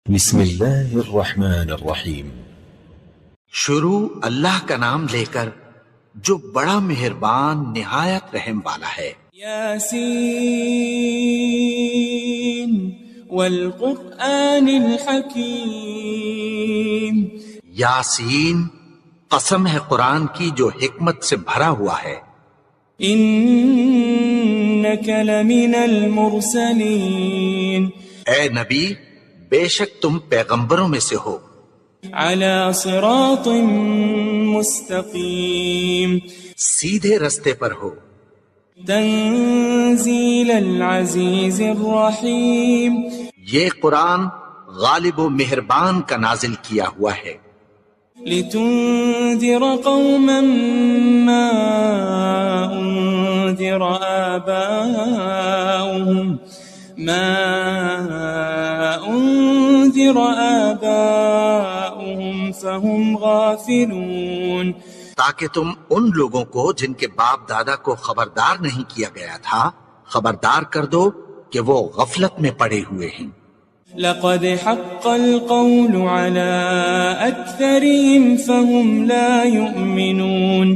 بسم اللہ الرحمن الرحیم۔ شروع اللہ کا نام لے کر جو بڑا مہربان نہایت رحم والا ہے۔ یاسین والقرآن الحکیم۔ یاسین، قسم ہے قرآن کی جو حکمت سے بھرا ہوا ہے۔ انک لمن المرسلین۔ اے نبی، بے شک تم پیغمبروں میں سے ہو۔ علی صراط مستقیم۔ سیدھے رستے پر ہو۔ تنزیل العزیز الرحیم۔ یہ قرآن غالب و مہربان کا نازل کیا ہوا ہے۔ لتنذر قوما ما انذر آباؤهم فهم غافلون۔ تاکہ تم ان لوگوں کو جن کے باپ دادا کو خبردار نہیں کیا گیا تھا خبردار کر دو کہ وہ غفلت میں پڑے ہوئے ہیں۔ لقد حق القول على اکثرهم فهم لا يؤمنون۔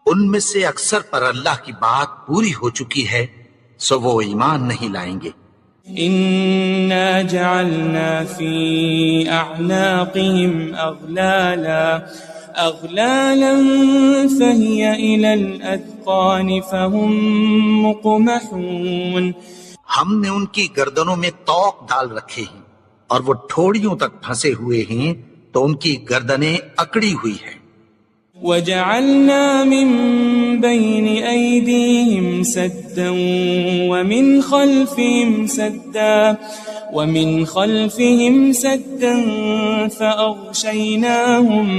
ان میں سے اکثر پر اللہ کی بات پوری ہو چکی ہے سو وہ ایمان نہیں لائیں گے۔ انا جعلنا في اعناقهم اغلالا فهي الى الاذقان فهم مقمحون۔ ہم نے ان کی گردنوں میں طوق ڈال رکھے ہیں اور وہ ٹھوڑیوں تک پھنسے ہوئے ہیں تو ان کی گردنیں اکڑی ہوئی ہیں۔ وجعلنا من بين أيديهم سدا ومن خلفهم سدا فأغشيناهم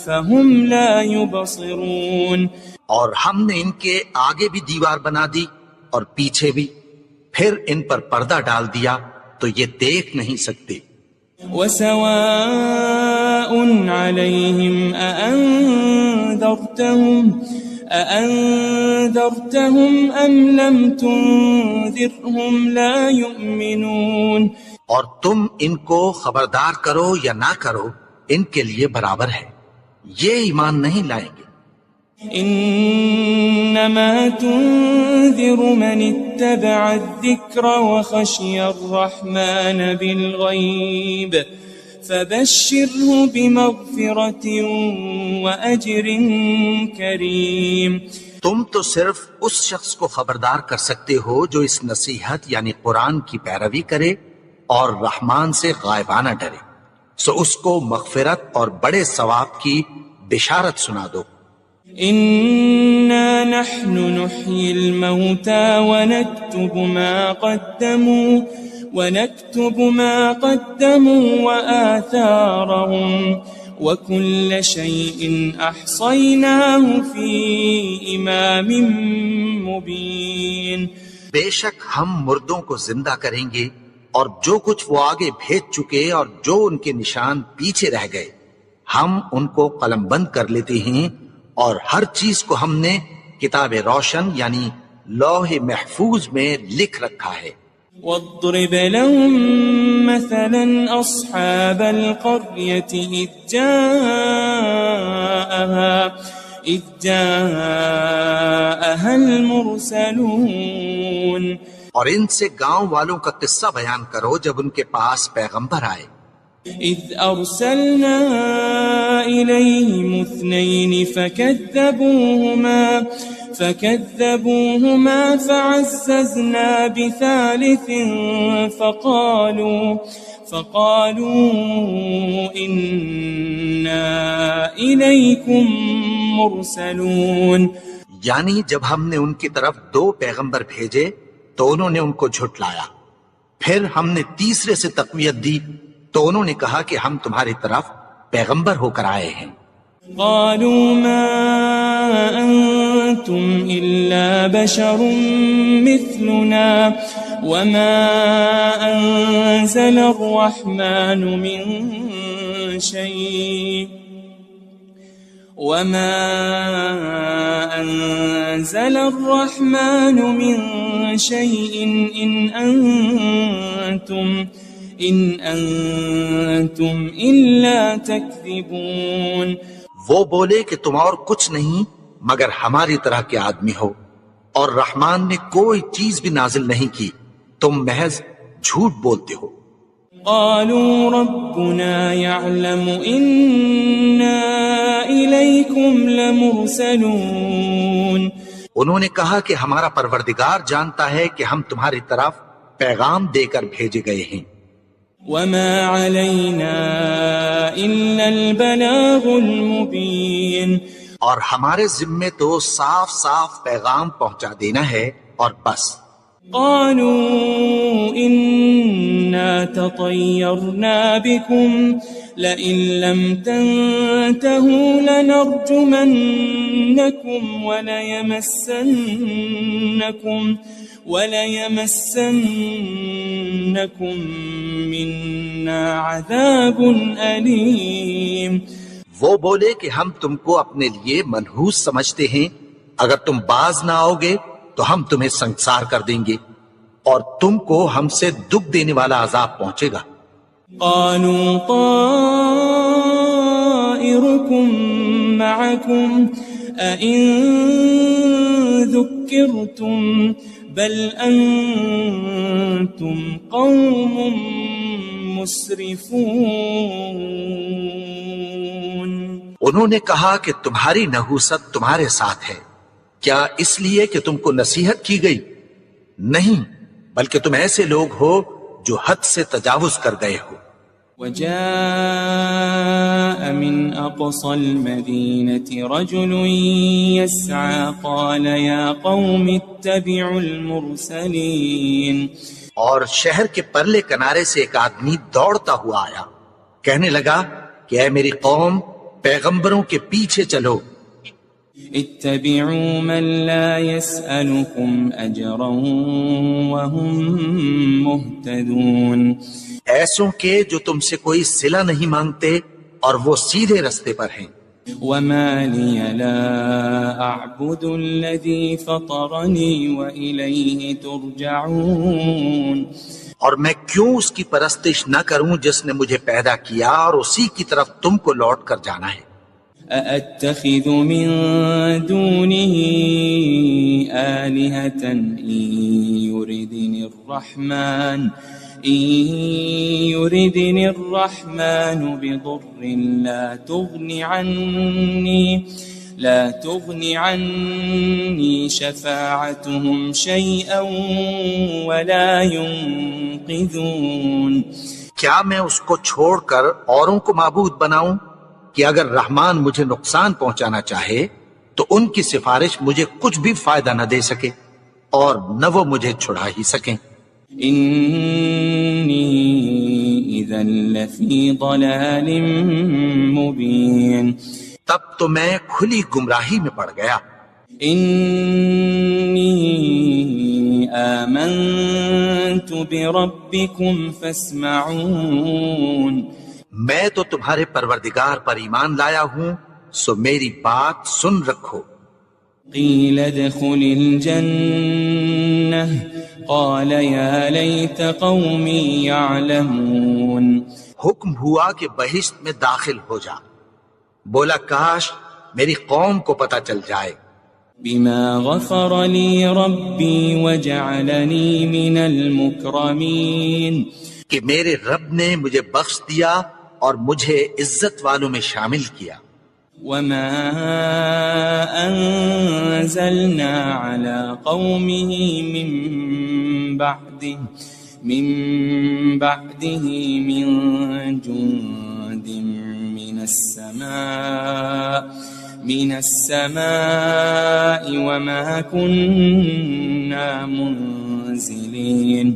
فهم لا يبصرون۔ اور ہم نے ان کے آگے بھی دیوار بنا دی اور پیچھے بھی، پھر ان پر پردہ ڈال دیا تو یہ دیکھ نہیں سکتے۔ وسواء عليهم أأنذرتهم أم لم تنذرهم لا يؤمنون۔ اور تم ان کو خبردار کرو یا نہ کرو ان کے لیے برابر ہے، یہ ایمان نہیں لائیں گے۔ انما تنذر من اتبع الذکر وخشی الرحمن بالغیب فبشره بمغفرة واجر کریم۔ تم تو صرف اس شخص کو خبردار کر سکتے ہو جو اس نصیحت یعنی قرآن کی پیروی کرے اور رحمان سے غائبانہ ڈرے، سو اس کو مغفرت اور بڑے ثواب کی بشارت سنا دو۔ إنا نحن نحيي الموتى ونكتب ما قدموا وآثارهم وكل شيء أحصيناه في إمام مبين۔ بے شک ہم مردوں کو زندہ کریں گے اور جو کچھ وہ آگے بھیج چکے اور جو ان کے نشان پیچھے رہ گئے ہم ان کو قلم بند کر لیتے ہیں، اور ہر چیز کو ہم نے کتاب روشن یعنی لوح محفوظ میں لکھ رکھا ہے۔ واضرب لهم مثلا أصحاب القرية إذ جاءها المرسلون۔ اور ان سے گاؤں والوں کا قصہ بیان کرو جب ان کے پاس پیغمبر آئے۔ إذ أرسلنا إليهم 2 فكذبوهما فعززنا بثالث فقالوا إنا إليكم مرسلون۔ یعنی جب ہم نے ان کی طرف 2 پیغمبر بھیجے تو انہوں نے ان کو جھٹلایا، پھر ہم نے تیسرے سے تقویت دی تو انہوں نے کہا کہ ہم تمہاری طرف پیغمبر ہو کر آئے ہیں۔ قالوا ما أنتم إلا بشر مثلنا وما أنزل الرحمن من شيء وما أنزل الرحمن من شيء إن أنتم إلا تكذبون. وہ بولے کہ تم اور کچھ نہیں مگر ہماری طرح کے آدمی ہو، اور رحمان نے کوئی چیز بھی نازل نہیں کی، تم محض جھوٹ بولتے ہو. قالوا ربنا يعلم إنا إليكم لمرسلون. انہوں نے کہا کہ ہمارا پروردگار جانتا ہے کہ ہم تمہاری طرف پیغام دے کر بھیجے گئے ہیں. وما علينا إلا البلاغ المبين. اور ہمارے ذمے تو صاف صاف پیغام پہنچا دینا ہے اور بس. قالوا إنا تطيرنا بكم لئن لم تنتهوا لنرجمنكم وليمسنكم منا عذاب أليم. وہ بولے کہ ہم تم کو اپنے لیے منحوس سمجھتے ہیں، اگر تم باز نہ آؤ گے تو ہم تمہیں سنسار کر دیں گے اور تم کو ہم سے دکھ دینے والا عذاب پہنچے گا. قالوا طائركم معكم أئن ذكرتم بل أنتم قوم مسرفون. انہوں نے کہا کہ تمہاری نحوست تمہارے ساتھ ہے، کیا اس لیے کہ تم کو نصیحت کی گئی؟ نہیں، بلکہ تم ایسے لوگ ہو جو حد سے تجاوز کر گئے ہو. وجاء من أقصى المدينة رجل يسعى قال يا قوم اتبعوا المرسلين. اور شہر کے پرلے کنارے سے ایک آدمی دوڑتا ہوا آیا، کہنے لگا کہ اے میری قوم، پیغمبروں کے پیچھے چلو. اتبعوا من لا يسألكم أجرا وهم مهتدون. ایسوں کے جو تم سے کوئی صلہ نہیں مانگتے اور وہ سیدھے رستے پر ہیں. وما لي لا أعبد الذي فطرني وإليه ترجعون. اور میں کیوں اس کی پرستش نہ کروں جس نے مجھے پیدا کیا اور اسی کی طرف تم کو لوٹ کر جانا ہے. أأتخذ من دونه آلهة إن يردني الرحمن بضر لا تغن عني شفاعتهم شيئا ولا ينقذون. کیا میں اس کو چھوڑ کر اوروں کو معبود بناؤں کہ اگر رحمان مجھے نقصان پہنچانا چاہے تو ان کی سفارش مجھے کچھ بھی فائدہ نہ دے سکے اور نہ وہ مجھے چھڑا ہی سکیں. إني إذا لفي ضلال مبين. تب تو میں کھلی گمراہی میں پڑ گیا. إني آمنت بربكم فاسمعون. میں تو تمہارے پروردگار پر ایمان لایا ہوں، سو میری بات سن رکھو. قيل ادخل الجنة قال يا ليت قومي يعلمون. حکم ہوا کہ بہشت میں داخل ہو جا. بولا کاش میری قوم کو پتہ چل جائے. بما غفر لي ربي وجعلني من المكرمين. کہ میرے رب نے مجھے بخش دیا اور مجھے عزت والوں میں شامل کیا. وما أنزلنا على قومه من بعده من جند من السماء وما كنا منزلين.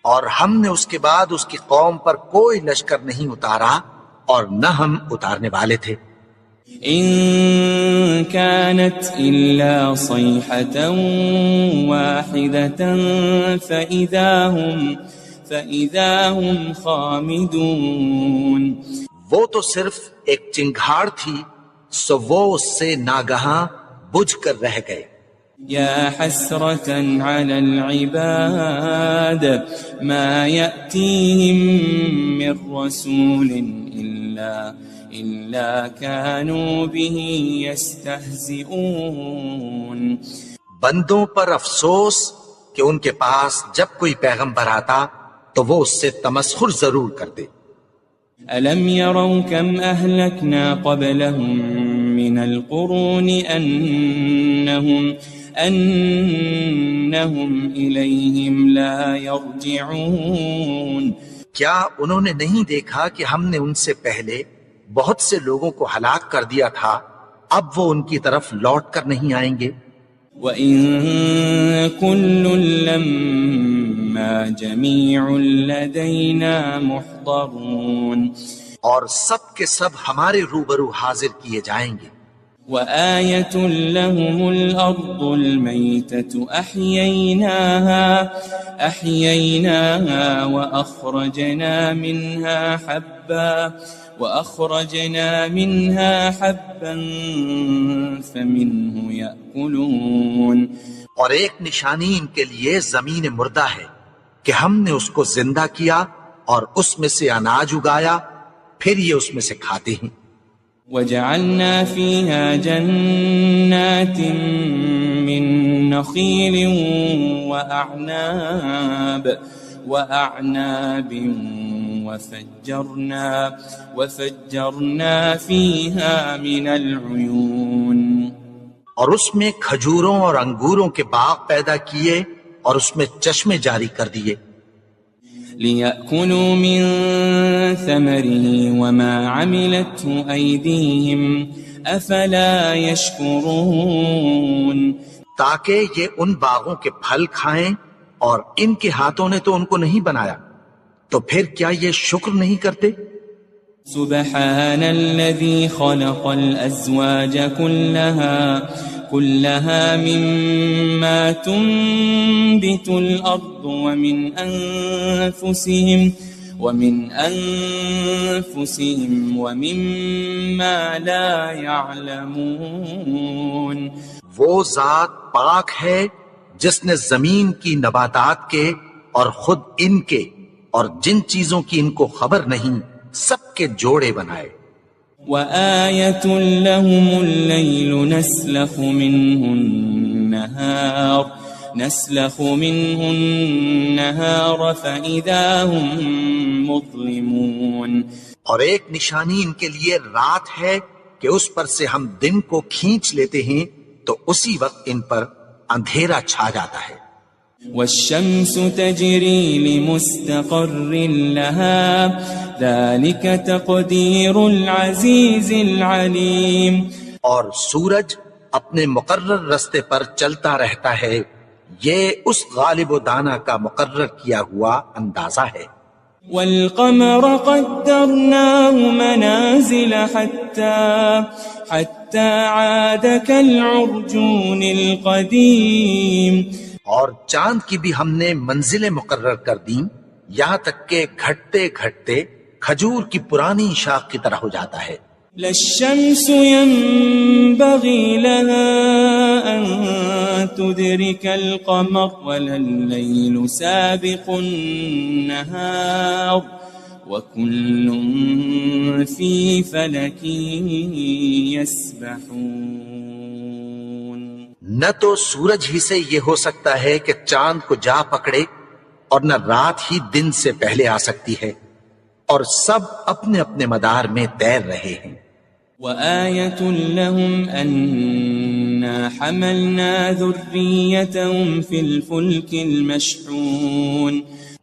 اور ہم نے اس کے بعد اس کی قوم پر کوئی لشکر نہیں اتارا اور نہ ہم اتارنے والے تھے. إن كانت إلا صيحة واحدة فإذا هم خامدون. وہ تو صرف ایک چنگھاڑ تھی سو وہ اس سے ناگہاں بجھ کر رہ گئے۔ يا حسرة على العباد ما يأتيهم من رسول إلا كانوا به يستهزئون۔ بندوں پر افسوس کہ ان کے پاس جب کوئی پیغمبر آتا تو وہ اس سے تمسخر ضرور کرتے۔ ألم يروا كم أهلكنا قبلهم من القرون أنهم إليهم لا يرجعون۔ کیا انہوں نے نہیں دیکھا کہ ہم نے ان سے پہلے بہت سے لوگوں کو ہلاک کر دیا تھا، اب وہ ان کی طرف لوٹ کر نہیں آئیں گے؟ وَإِن كُلٌّ لَمَّا جَمِيعٌ لَدَيْنَا مُحْضَرُونَ، اور سب کے سب ہمارے روبرو حاضر کیے جائیں گے۔ وَآيَةٌ لَهُمُ الْأَرْضُ الْمَيْتَةُ أَحْيَيْنَاهَا وَأَخْرَجْنَا مِنْهَا حَبًّا فَمِنْهُ يَأْكُلُونَ۔ اور ایک نشانی ان کے لیے زمین مردہ ہے کہ ہم نے اس کو زندہ کیا اور اس میں سے اناج اگایا، پھر یہ اس میں سے کھاتے ہیں۔ وَجَعَلْنَا فِيهَا جَنَّاتٍ مِّن نَخِيلٍ وَأَعْنَابٍ وَفَجَّرْنَا فِيهَا مِنَ الْعُيُونِ، اور اس میں کھجوروں اور انگوروں کے باغ پیدا کیے اور اس میں چشمے جاری کر دیے۔ لِيَأْكُلُوا مِن ثَمَرِهِ وَمَا عَمِلَتْهُ أَيْدِيهِمْ أَفَلَا يَشْكُرُونَ، تاکہ یہ ان باغوں کے پھل کھائیں، اور ان کے ہاتھوں نے تو ان کو نہیں بنایا، تو پھر کیا یہ شکر نہیں کرتے؟ سبحان الذي خلق الأزواج كلها مما تنبت الأرض ومن أنفسهم ومما لا يعلمون۔ وہ ذات پاک ہے جس نے زمین کی نباتات کے اور خود ان کے اور جن چیزوں کی ان کو خبر نہیں سب کے جوڑے بنائے۔ وَآيَةٌ لَهُمُ اللَّيْلُ نَسْلَخُ مِنْهُ النَّهَارَ فَإِذَا هُمْ مُظْلِمُونَ، اور ایک نشانی ان کے لیے رات ہے کہ اس پر سے ہم دن کو کھینچ لیتے ہیں تو اسی وقت ان پر اندھیرا چھا جاتا ہے۔ وَالشَّمْسُ تَجْرِي لِمُسْتَقَرٍّ لَهَا ذَلِكَ تَقْدِيرُ الْعَزِيزِ الْعَلِيمِ، اور سورج اپنے مقرر رستے پر چلتا رہتا ہے، یہ اس غالب و دانا کا مقرر کیا ہوا اندازہ ہے۔ وَالْقَمَرَ قَدَّرْنَاهُ مَنَازِلَ حَتَّى عَادَ كَالْعُرْجُونِ الْقَدِيمِ، اور چاند کی بھی ہم نے منزلیں مقرر کر دیں، یہاں تک کہ گھٹتے گھٹتے کھجور کی پرانی شاخ کی طرح ہو جاتا ہے۔ لَلشَّمْسُ يَنبَغِي لَهَا أَن تُدْرِكَ الْقَمَرَ وَلَلَّيْلُ سَابِقُ النَّهَارِ وَكُلٌّ فِي فَلَكٍ يَسْبَحُونَ۔ نہ تو سورج ہی سے یہ ہو سکتا ہے کہ چاند کو جا پکڑے، اور نہ رات ہی دن سے پہلے آ سکتی ہے، اور سب اپنے اپنے مدار میں تیر رہے ہیں۔ وَآيَةٌ لَهُمْ أَنَّا حَمَلْنَا ذُرِّيَّتَهُمْ فِي الْفُلْكِ الْمَشْحُونِ،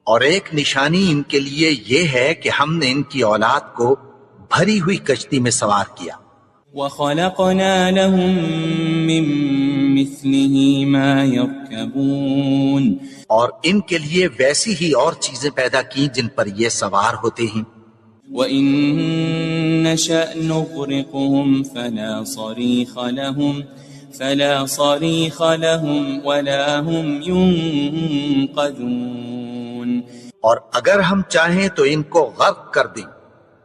اور ایک نشانی ان کے لیے یہ ہے کہ ہم نے ان کی اولاد کو بھری ہوئی کشتی میں سوار کیا۔ وَخَلَقْنَا لَهُم مِّن مِّثْلِهِ مَا يَرْكَبُونَ، اور ان کے لیے ویسی ہی اور چیزیں پیدا کی جن پر یہ سوار ہوتے ہیں۔ وَإِن نَّشَأْ نُغْرِقْهُمْ فَلَا صَرِيخَ لَهُمْ وَلَا هُمْ يُنقَذُونَ، اور اگر ہم چاہیں تو ان کو غرق کر دیں،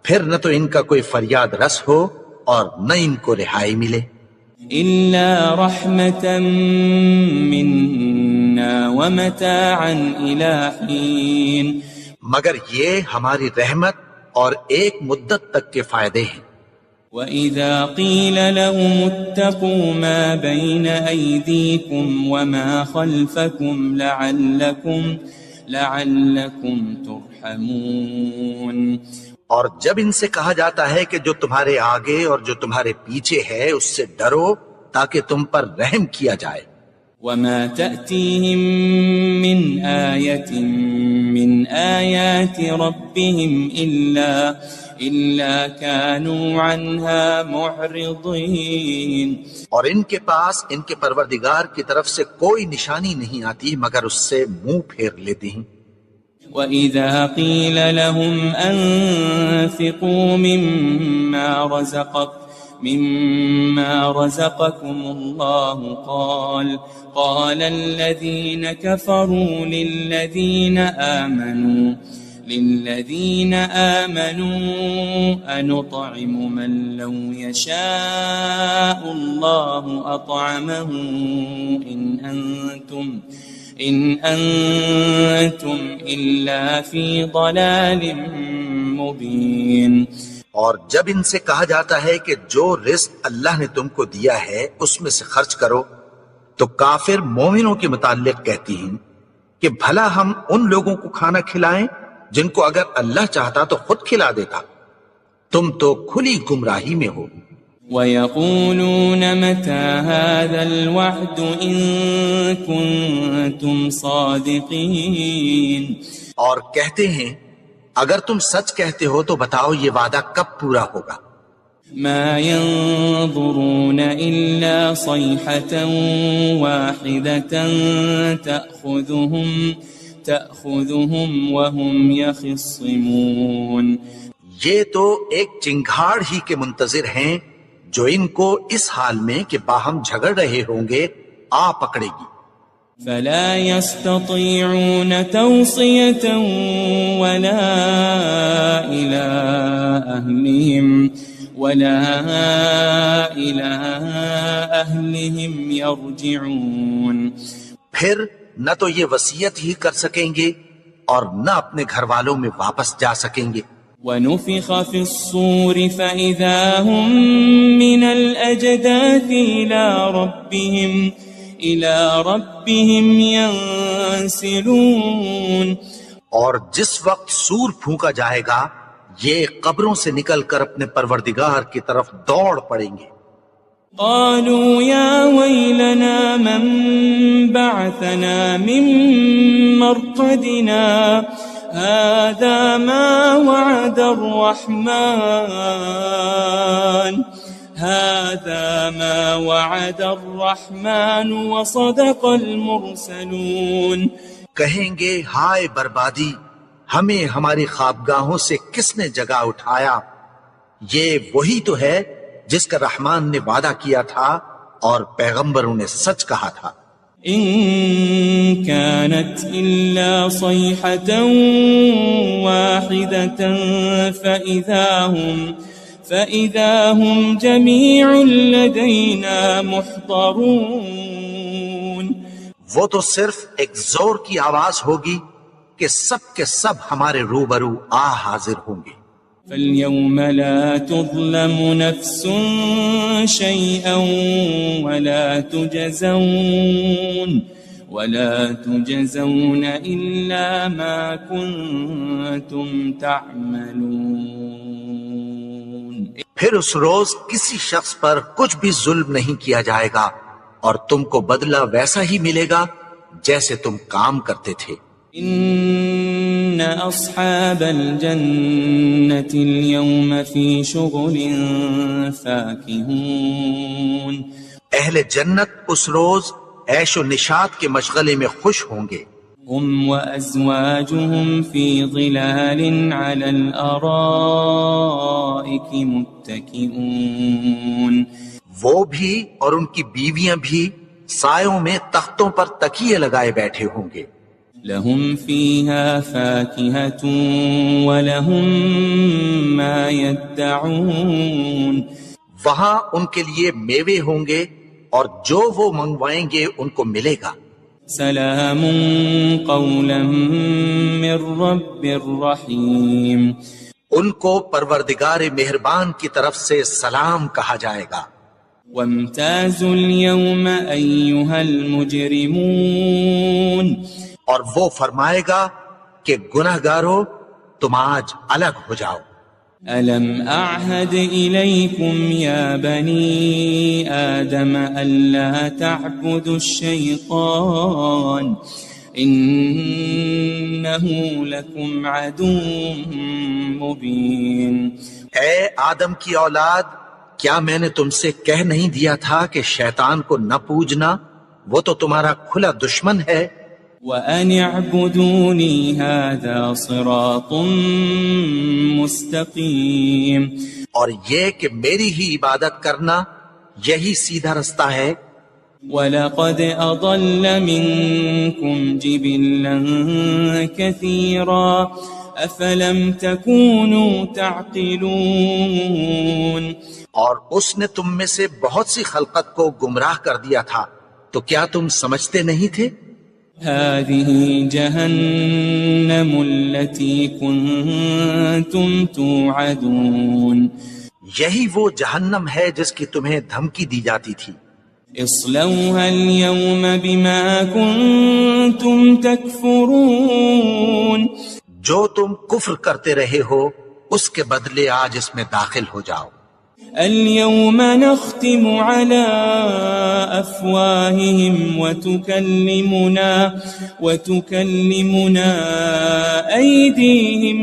پھر نہ تو ان کا کوئی فریاد رس ہو اور نہ ان کو رہائی ملے إلا رحمة منا ومتاعا إلى حين مگر یہ ہماری رحمت اور ایک مدت تک کے فائدے ہیں. وَإِذَا قِيلَ لَهُمُ اتَّقُوا مَا بَيْنَ أَيْدِيكُمْ وَمَا خَلْفَكُمْ لَعَلَّكُمْ تُرْحَمُونَ. اور جب ان سے کہا جاتا ہے کہ جو تمہارے آگے اور جو تمہارے پیچھے ہے اس سے ڈرو تاکہ تم پر رحم کیا جائے. وَمَا تَأْتِيهِم مِّنْ آيَةٍ مِّنْ آيَاتِ رَبِّهِمْ إِلَّا كَانُوا عَنْهَا مُعْرِضِينَ. اور ان کے پاس ان کے پروردگار کی طرف سے کوئی نشانی نہیں آتی مگر اس سے منہ پھیر لیتے ہیں. وَإِذَا قِيلَ لَهُمْ أَنفِقُوا مِمَّا رَزَقَكُمُ اللَّهُ قَالَ الَّذِينَ كَفَرُوا لِلَّذِينَ آمَنُوا أَنُطْعِمُ مَن لَّوْ يَشَاءُ اللَّهُ أَطْعَمَهُ إِنْ أَنْتُمْ إِلَّا فِي ضَلَالٍ مُبِينٍ. اور جب ان سے کہا جاتا ہے کہ جو رزق اللہ نے تم کو دیا ہے اس میں سے خرچ کرو تو کافر مومنوں کے متعلق کہتی ہیں کہ بھلا ہم ان لوگوں کو کھانا کھلائیں جن کو اگر اللہ چاہتا تو خود کھلا دیتا. تم تو کھلی گمراہی میں ہو. وَيَقُولُونَ مَتَى هَذَا الْوَعْدُ إِن كُنتُمْ صَادِقِينَ. اور کہتے ہیں اگر تم سچ کہتے ہو تو بتاؤ یہ وعدہ کب پورا ہوگا. مَا يَنظُرُونَ إِلَّا صَيْحَةً وَاحِدَةً تَأْخُذُهُمْ وَهُمْ يَخِصِّمُونَ. یہ تو ایک چنگھاڑ ہی کے منتظر ہیں جو ان کو اس حال میں کہ باہم جھگڑ رہے ہوں گے آ پکڑے گی. فَلَا يَسْتَطِيعُونَ تَوْصِيَةً وَلَا إِلَىٰ أَهْلِهِمْ يَرْجِعُونَ. پھر نہ تو یہ وصیت ہی کر سکیں گے اور نہ اپنے گھر والوں میں واپس جا سکیں گے. وَنُفِخَ فِي الصُّورِ فَإِذَا هُم مِّنَ الْأَجْدَاثِ إِلَىٰ رَبِّهِمْ يَنسِلُونَ. اور جس وقت سور پھونکا جائے گا یہ قبروں سے نکل کر اپنے پروردگار کی طرف دوڑ پڑیں گے. قالوا يا ويلنا من بعثنا من مرقدنا هذا ما وعد الرحمن وصدق المرسلون. کہیں گے ہائے بربادی، ہمیں ہماری خوابگاہوں سے کس نے جگا اٹھایا. یہ وہی تو ہے جس کا رحمان نے وعدہ کیا تھا اور پیغمبروں نے سچ کہا تھا. إن كانت إلا صيحة واحدة فإذا هم جميع لدينا محضرون. وہ تو صرف ایک زور کی آواز ہوگی کہ سب کے سب ہمارے روبرو آ حاضر ہوں گے. فَالْيَوْمَ لَا تُظْلَمُ نَفْسٌ شَيْئًا وَلَا تُجْزَوْنَ إِلَّا مَا كُنتُمْ تَعْمَلُونَ. پھر اس روز کسی شخص پر کچھ بھی ظلم نہیں کیا جائے گا اور تم کو بدلہ ویسا ہی ملے گا جیسے تم کام کرتے تھے. إن أصحاب الجنة اليوم في شغل فاكهون. اہل جنت اس روز عیش و نشاط کے مشغلے میں خوش ہوں گے. هم وأزواجهم في ظلال على الأرائك متكئون. وہ بھی اور ان کی بیویاں بھی سایوں میں تختوں پر تکیے لگائے بیٹھے ہوں گے. لهم فيها فاكهة ولهم ما يدعون. وہاں ان کے لیے میوے ہوں گے اور جو وہ منگوائیں گے ان کو ملے گا۔ سلام قولا من رب الرحیم، ان کو پروردگار مہربان کی طرف سے سلام کہا جائے گا۔ وامتازوا اليوم أيها المجرمون، اور وہ فرمائے گا کہ گنہگارو تم آج الگ ہو جاؤ۔ ألم أعهد إليكم يا بني آدم ألا تعبدوا الشيطان إنه لكم عدو مبين۔ اے آدم کی اولاد، کیا میں نے تم سے کہہ نہیں دیا تھا کہ شیطان کو نہ پوجنا، وہ تو تمہارا کھلا دشمن ہے۔ وَأَنِ اعْبُدُونِي هَذَا صِرَاطٌ مُسْتَقِيمٌ، اور یہ کہ میری ہی عبادت کرنا یہی سیدھا رستہ ہے۔ وَلَقَدْ أَضَلَّ مِنْكُمْ جِبِلًّا كَثِيرًا أَفَلَمْ تَكُونُوا تَعْقِلُونَ، اور اس نے تم میں سے بہت سی خلقت کو گمراہ کر دیا تھا، تو کیا تم سمجھتے نہیں تھے؟ هذه جهنم التي كنتم توعدون، یہی وہ جہنم ہے جس کی تمہیں دھمکی دی جاتی تھی۔ اصلوها اليوم بما كنتم تكفرون، جو تم کفر کرتے رہے ہو اس کے بدلے آج اس میں داخل ہو جاؤ۔ اليوم نختم على أفواههم وتكلمنا أيديهم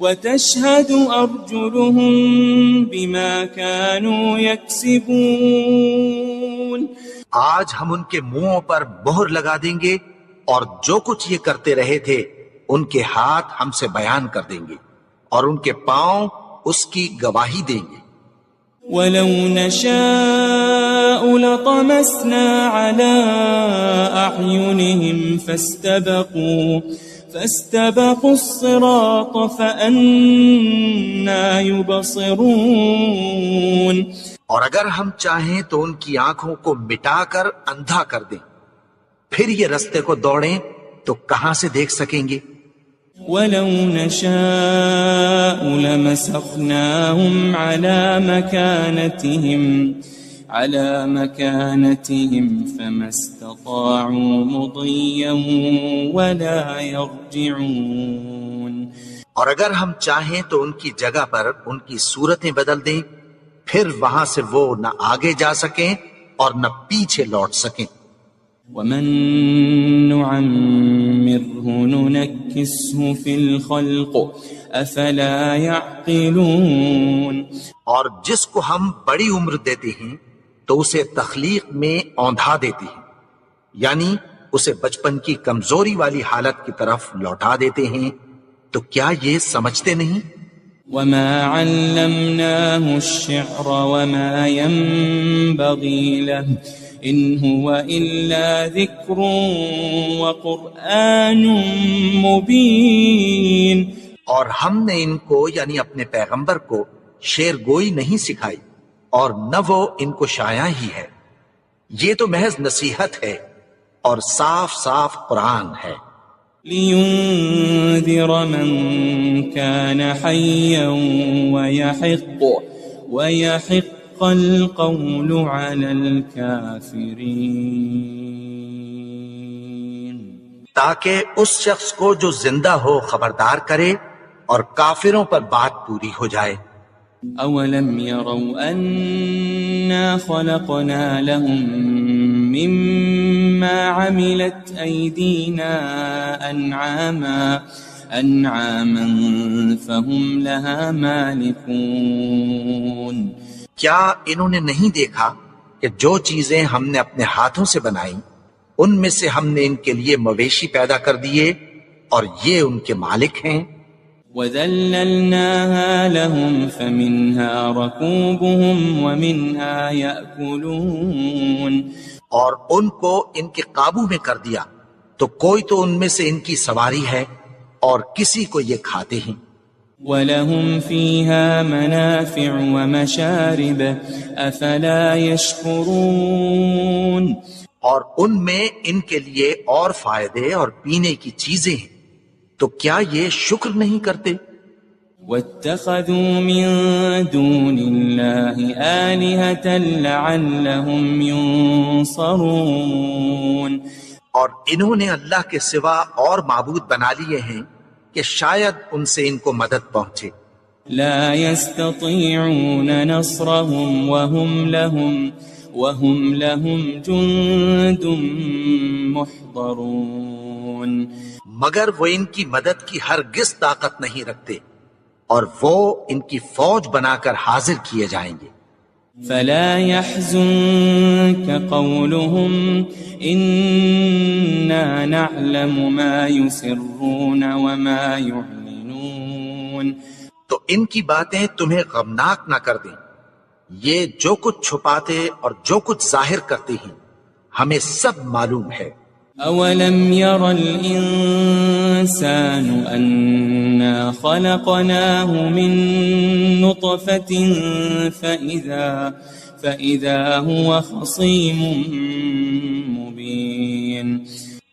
وتشهد أرجلهم بما كانوا يكسبون، آج ہم ان کے منہوں پر مہر لگا دیں گے اور جو کچھ یہ کرتے رہے تھے ان کے ہاتھ ہم سے بیان کر دیں گے اور ان کے پاؤں اس کی گواہی دیں گے۔ وَلَوْ نَشَاءُ لَطَمَسْنَا عَلَىٰ أَعْيُنِهِمْ فَاسْتَبَقُوا الصِّرَاطَ فَأَنَّىٰ يُبْصِرُونَ، اور اگر ہم چاہیں تو ان کی آنکھوں کو مٹا کر اندھا کر دیں، پھر یہ رستے کو دوڑیں تو کہاں سے دیکھ سکیں گے؟ وَلَوْ نَشَاءُ لَمَسَخْنَاهُمْ عَلَى مَكَانَتِهِمْ فَمَا اسْتَطَاعُوا مُضِيًّا وَلَا يَرْجِعُونَ، اور اگر ہم چاہیں تو ان کی جگہ پر ان کی صورتیں بدل دیں، پھر وہاں سے وہ نہ آگے جا سکیں اور نہ پیچھے لوٹ سکیں۔ وَمَن نُعَمِّرْهُ نُنَكِّسْهُ فِي الْخَلْقِ أَفَلَا يَعْقِلُونَ، اور جس کو ہم بڑی عمر دیتے ہیں تو اسے تخلیق میں اوندھا دیتے ہیں، یعنی اسے بچپن کی کمزوری والی حالت کی طرف لوٹا دیتے ہیں، تو کیا یہ سمجھتے نہیں؟ وَمَا عَلَّمْنَاهُ الشِّعْرَ وَمَا يَنبَغِي لَهُ إِنْ هُوَ إِلَّا ذِكْرٌ وَقُرْآنٌ مُبِينٌ، اور ہم نے ان کو یعنی اپنے پیغمبر کو شعر گوئی نہیں سکھائی اور نہ وہ ان کو شایع ہی ہے، یہ تو محض نصیحت ہے اور صاف صاف قرآن ہے۔ لِيُنذِرَ مَن كَانَ حَيًّا وَيَحِقَّ الْقَوْلُ عَلَى الْكَافِرِينَ، تاکہ اس شخص کو جو زندہ ہو خبردار کرے اور کافروں پر بات پوری ہو جائے۔ أَوَلَمْ يَرَوْا أَنَّا خَلَقْنَا لَهُم مِّمَّا عَمِلَتْ أَيْدِينَا أَنْعَامًا فَهُمْ لَهَا مَالِكُونَ، کیا انہوں نے نہیں دیکھا کہ جو چیزیں ہم نے اپنے ہاتھوں سے بنائیں ان میں سے ہم نے ان کے لیے مویشی پیدا کر دیے اور یہ ان کے مالک ہیں۔ وَذَلَّلْنَاهَا لَهُمْ فَمِنْهَا رَكُوبُهُمْ وَمِنْهَا يَأْكُلُونَ، اور ان کو ان کے قابو میں کر دیا تو کوئی تو ان میں سے ان کی سواری ہے اور کسی کو یہ کھاتے ہیں۔ وَلَهُمْ فِيهَا مَنَافِعُ وَمَشَارِبُ أَفَلَا يَشْكُرُونَ اور ان میں ان کے لیے اور فائدے اور پینے کی چیزیں ہیں، تو کیا یہ شکر نہیں کرتے؟ وَاتَّخَذُوا مِن دُونِ اللَّهِ آلِهَةً لَعَلَّهُمْ يُنصَرُونَ اور انہوں نے اللہ کے سوا اور معبود بنا لیے ہیں کہ شاید ان سے ان کو مدد پہنچے۔ لا يستطيعون نصرهم وهم لهم جند محضرون مگر وہ ان کی مدد کی ہرگز طاقت نہیں رکھتے، اور وہ ان کی فوج بنا کر حاضر کیے جائیں گے۔ فلا يحزنك قولهم إنا نعلم ما يسرون وما يعلنون تو ان کی باتیں تمہیں غمناک نہ کر دیں، یہ جو کچھ چھپاتے اور جو کچھ ظاہر کرتے ہیں ہمیں سب معلوم ہے۔ أولم ير الإنسان أنا خلقناه من نطفة فإذا هو خصيم مبين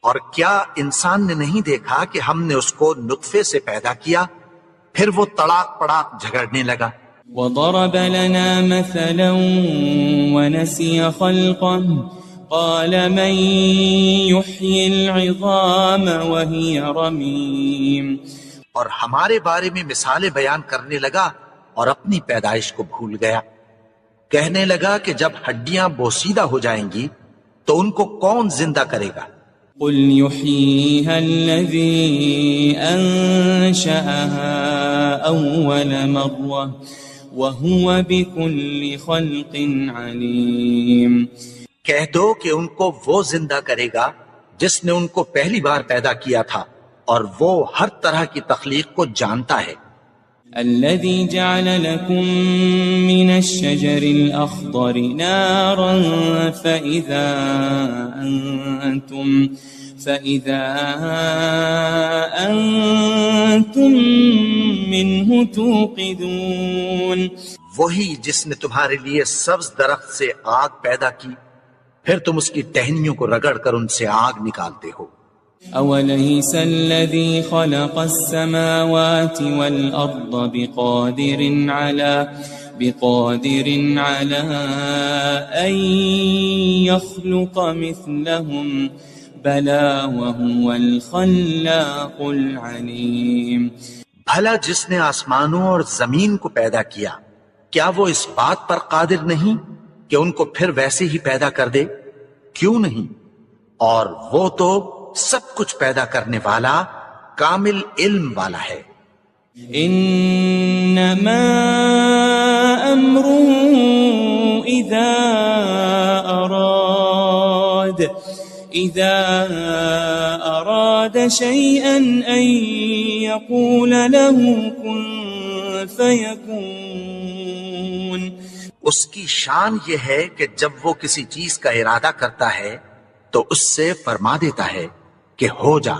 اور کیا انسان نے نہیں دیکھا کہ ہم نے اس کو نطفے سے پیدا کیا، پھر وہ تڑاک پڑاک جھگڑنے لگا۔ وضرب لنا مثلا ونسي خلقه قال من يحيي العظام وهي رميم اور ہمارے بارے میں مثالیں بیان کرنے لگا اور اپنی پیدائش کو بھول گیا، کہنے لگا کہ جب ہڈیاں بوسیدہ ہو جائیں گی تو ان کو کون زندہ کرے گا؟ قل يحييها الذي أنشأها أول مرة وهو بكل خلق عليم کہہ دو کہ ان کو وہ زندہ کرے گا جس نے ان کو پہلی بار پیدا کیا تھا، اور وہ ہر طرح کی تخلیق کو جانتا ہے۔ الذي جعل لكم من الشجر الأخضر نارا فإذا أنتم منه توقدون وہی جس نے تمہارے لیے سبز درخت سے آگ پیدا کی، پھر تم اس کی ٹہنیوں کو رگڑ کر ان سے آگ نکالتے ہو۔ أوليس الذي خلق السماوات والأرض بقادر على أن يخلق مثلهم بلى وهو الخلاق العليم بھلا جس نے آسمانوں اور زمین کو پیدا کیا، کیا وہ اس بات پر قادر نہیں کہ ان کو پھر ویسے ہی پیدا کر دے؟ کیوں نہیں؟ اور وہ تو سب کچھ پیدا کرنے والا، کامل علم والا ہے۔ انما امره اذا اراد شيئا ان يقول له كن فيكون اس کی شان یہ ہے کہ جب وہ کسی چیز کا ارادہ کرتا ہے تو اس سے فرما دیتا ہے کہ ہو جا،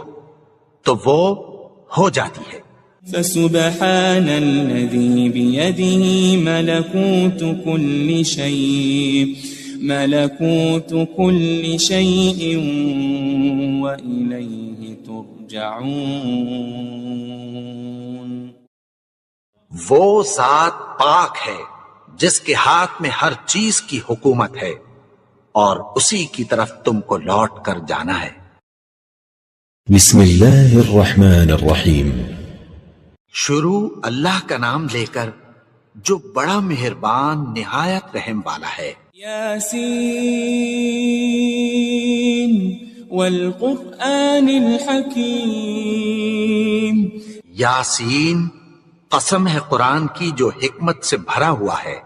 تو وہ ہو جاتی ہے۔ فسبحان الذي بيده ملكوت كل شيء وإليه ترجعون وہ ذات پاک ہے جس کے ہاتھ میں ہر چیز کی حکومت ہے، اور اسی کی طرف تم کو لوٹ کر جانا ہے۔ بسم اللہ الرحمن الرحیم۔ شروع اللہ کا نام لے کر جو بڑا مہربان نہایت رحم والا ہے۔ یاسین والقرآن الحکیم، یاسین، قسم ہے قرآن کی جو حکمت سے بھرا ہوا ہے۔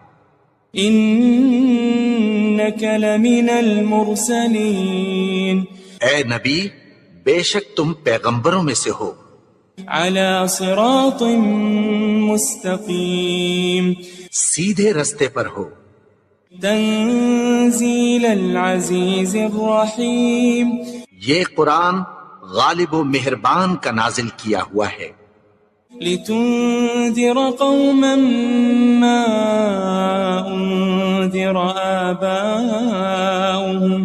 انک لمن المرسلین، اے نبی بے شک تم پیغمبروں میں سے ہو۔ علی صراط مستقیم، سیدھے رستے پر ہو۔ تنزیل العزیز الرحیم، یہ قرآن غالب و مہربان کا نازل کیا ہوا ہے۔ لتنذر قوما ما أنذر آباؤهم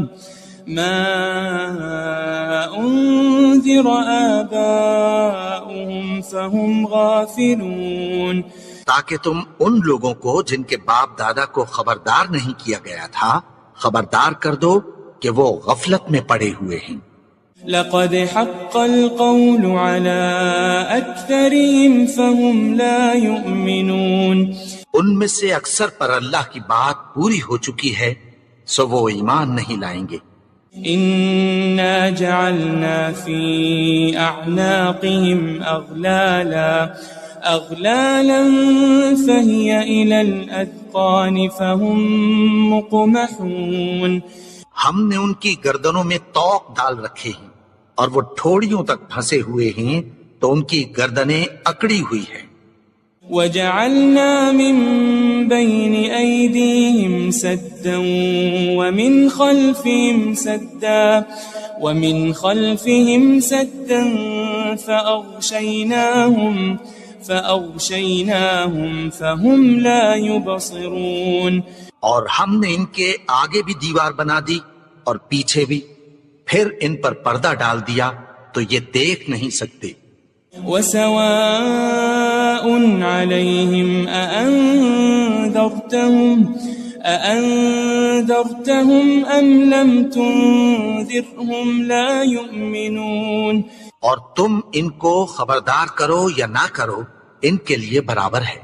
فهم غافلون، تاکہ تم ان لوگوں کو جن کے باپ دادا کو خبردار نہیں کیا گیا تھا خبردار کر دو کہ وہ غفلت میں پڑے ہوئے ہیں۔ لقد حق القول على أكثرهم فهم لا يؤمنون، ان میں سے اکثر پر اللہ کی بات پوری ہو چکی ہے سو وہ ایمان نہیں لائیں گے۔ إنا جعلنا في أعناقهم أغلالا فهي إلى الأذقان فهم مقمحون، ہم نے ان کی گردنوں میں طوق ڈال رکھے ہیں اور وہ ٹھوڑیوں تک پھنسے ہوئے ہیں تو ان کی گردنیں اکڑی ہوئی ہیں۔ وجعلنا من بين أيديهم سدا ومن خلفهم سدا فأغشيناهم فهم لا يبصرون، اور ہم نے ان کے آگے بھی دیوار بنا دی اور پیچھے بھی، پھر ان پر پردہ ڈال دیا تو یہ دیکھ نہیں سکتے۔ وسواء عليهم أأنذرتهم أم لم تنذرهم لا يؤمنون، اور تم ان کو خبردار کرو یا نہ کرو ان کے لیے برابر ہے،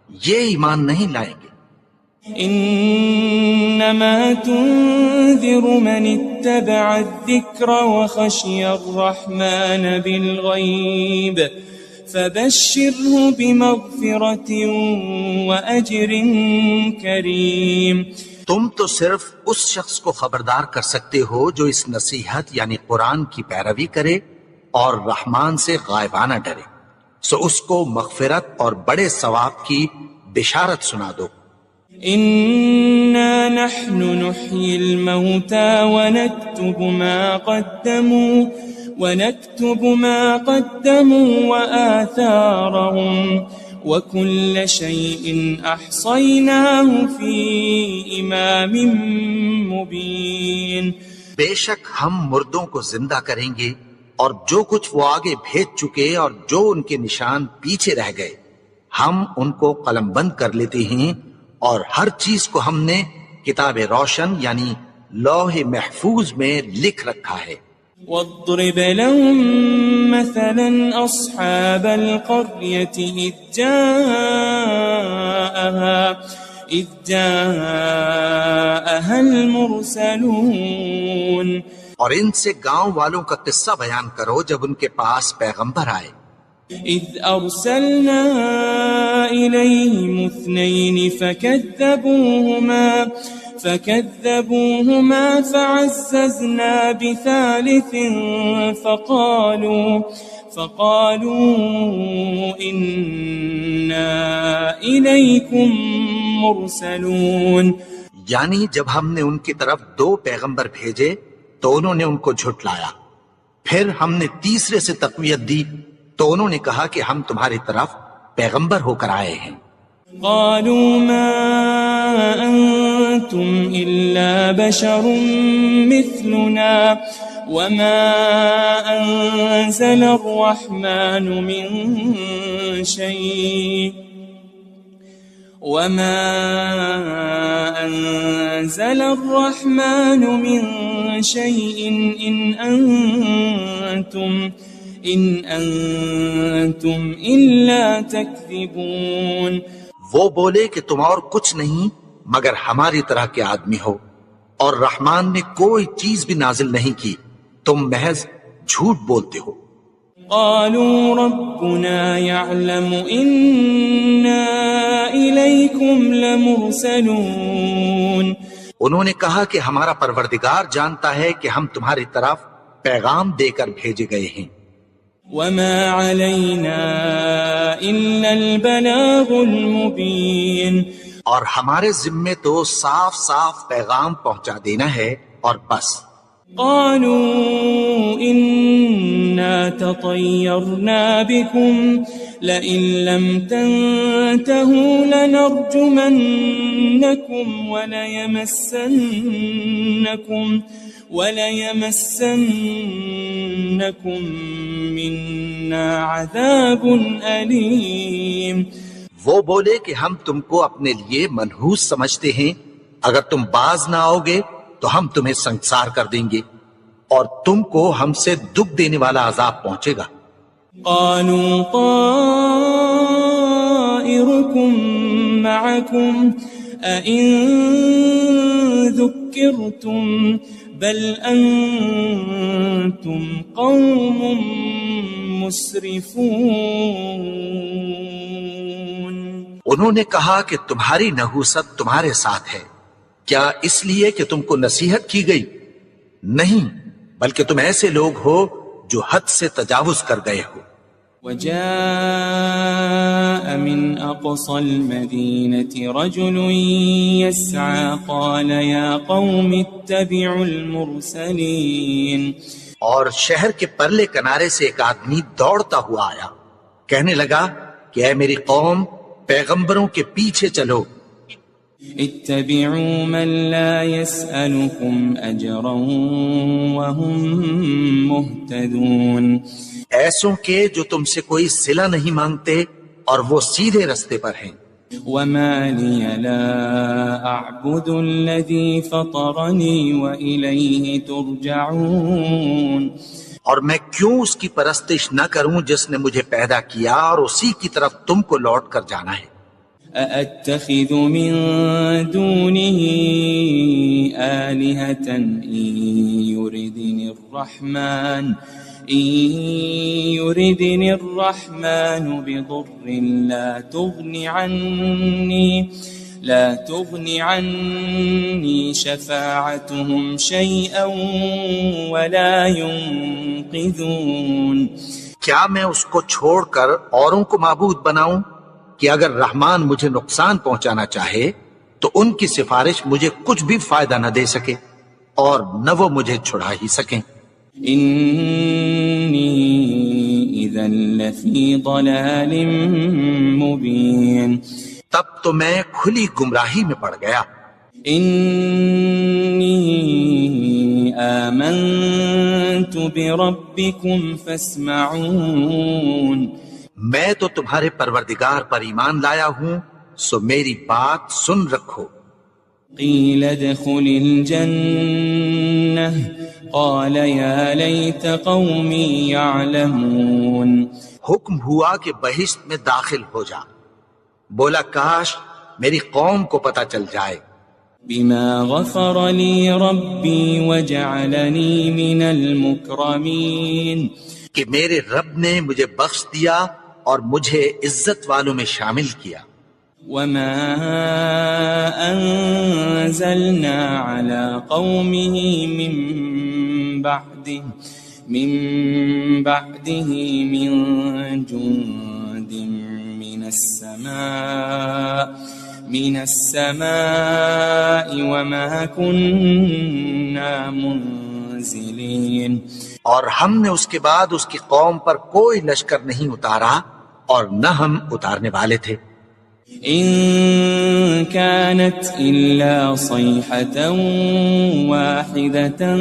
یہ ایمان نہیں لائیں گے۔ إنما تنذر من اتبع الذكر وخشي الرحمن بالغيب فبشره بمغفرة وأجر كريم، تم تو صرف اس شخص کو خبردار کر سکتے ہو جو اس نصیحت یعنی قرآن کی پیروی کرے اور رحمان سے غائبانہ ڈرے، سو اس کو مغفرت اور بڑے ثواب کی بشارت سنا دو۔ إنا نحن نحيي الموتى ونكتب ما قدموا وآثارهم وكل شيء أحصيناه في إمام مبين، بے شک ہم مردوں کو زندہ کریں گے اور جو کچھ وہ آگے بھیج چکے اور جو ان کے نشان پیچھے رہ گئے ہم ان کو قلم بند کر لیتے ہیں، اور ہر چیز کو ہم نے کتاب روشن یعنی لوح محفوظ میں لکھ رکھا ہے۔ واضرب لهم مثلا أصحاب القرية إذ جاءها المرسلون، اور ان سے گاؤں والوں کا قصہ بیان کرو جب ان کے پاس پیغمبر آئے۔ إذ أرسلنا إليهم 2 فكذبوهما فعززنا بثالث فقالوا إنا إليكم مرسلون، یعنی جب ہم نے ان کی طرف 2 پیغمبر بھیجے تو انہوں نے ان کو جھٹلایا، پھر ہم نے تیسرے سے تقویت دی تو انہوں نے کہا کہ ہم تمہاری طرف پیغمبر ہو کر آئے ہیں۔ قالوا ما أنتم إلا بشر مثلنا وما أنزل الرحمن من شيء إن أنتم إلا تكذبون، وہ بولے کہ تم اور کچھ نہیں مگر ہماری طرح کے آدمی ہو، اور رحمان نے کوئی چیز بھی نازل نہیں کی، تم محض جھوٹ بولتے ہو۔ قالوا ربنا يعلم إنا إليكم لمرسلون، انہوں نے کہا کہ ہمارا پروردگار جانتا ہے کہ ہم تمہاری طرف پیغام دے کر بھیجے گئے ہیں۔ وما علينا إلا البلاغ المبين، اور ہمارے ذمے تو صاف صاف پیغام پہنچا دینا ہے اور بس۔ قالوا إنا تطيرنا بكم لئن لم تنتهوا لنرجمنكم وليمسنكم منا عذاب أليم. وہ بولے کہ ہم تم کو اپنے لیے منحوس سمجھتے ہیں، اگر تم باز نہ آؤ گے تو ہم تمہیں سنسار کر دیں گے اور تم کو ہم سے دکھ دینے والا عذاب پہنچے گا. قالوا طائركم معكم أئن ذكرتم بل أنتم قوم مسرفون. انہوں نے کہا کہ تمہاری نحوست تمہارے ساتھ ہے، کیا اس لیے کہ تم کو نصیحت کی گئی؟ نہیں، بلکہ تم ایسے لوگ ہو جو حد سے تجاوز کر گئے ہو. وجاء من أقصى المدينة رجل يسعى قال يا قوم اتبعوا المرسلين. اور شہر کے پرلے کنارے سے ایک آدمی دوڑتا ہوا آیا، کہنے لگا کہ اے میری قوم، پیغمبروں کے پیچھے چلو. اتبعوا من لا يسألكم أجرا وهم مهتدون. ایسوں کے جو تم سے کوئی صلہ نہیں مانگتے اور وہ سیدھے رستے پر ہیں. وما لي لا أعبد الذي فطرني وإليه ترجعون. اور میں کیوں اس کی پرستش نہ کروں جس نے مجھے پیدا کیا اور اسی کی طرف تم کو لوٹ کر جانا ہے. أأتخذ من دونه آلهة إن يردني الرحمن بضر لا تغني عني شفاعتهم شيئا ولا ينقذون. کیا میں اس کو چھوڑ کر اوروں کو معبود بناؤں کہ اگر رحمان مجھے نقصان پہنچانا چاہے تو ان کی سفارش مجھے کچھ بھی فائدہ نہ دے سکے اور نہ وہ مجھے چھڑا ہی سکیں. إني إذا لفي ضلال مبين. تب تو میں کھلی گمراہی میں پڑ گیا. إني آمنت بربكم فاسمعون. میں تو تمہارے پروردگار پر ایمان لایا ہوں، سو میری بات سن رکھو. قيل ادخل الجنة قال يا ليت قومي يعلمون. حکم ہوا کہ بہشت میں داخل ہو جا. بولا کاش میری قوم کو پتہ چل جائے. بما غفر لي ربي وجعلني من المكرمين. کہ میرے رب نے مجھے بخش دیا اور مجھے عزت والوں میں شامل کیا. وما أنزلنا على قومه من بعده من جند من السماء وما كنا منزلين. اور ہم نے اس کے بعد اس کی قوم پر کوئی لشکر نہیں اتارا اور نہ ہم اتارنے والے تھے. إن كانت إلا صيحة واحدة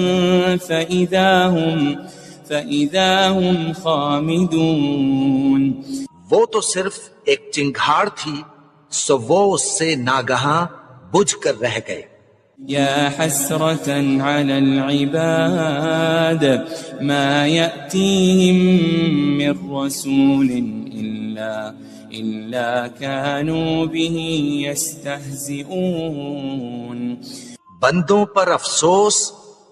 فإذا هم خامدون. وہ تو صرف ایک چنگھاڑ تھی، سو وہ اس سے ناگہاں بجھ کر رہ گئے. يا حسرة على العباد ما يأتيهم من رسول إلا كانوا به يستهزئون. بندوں پر افسوس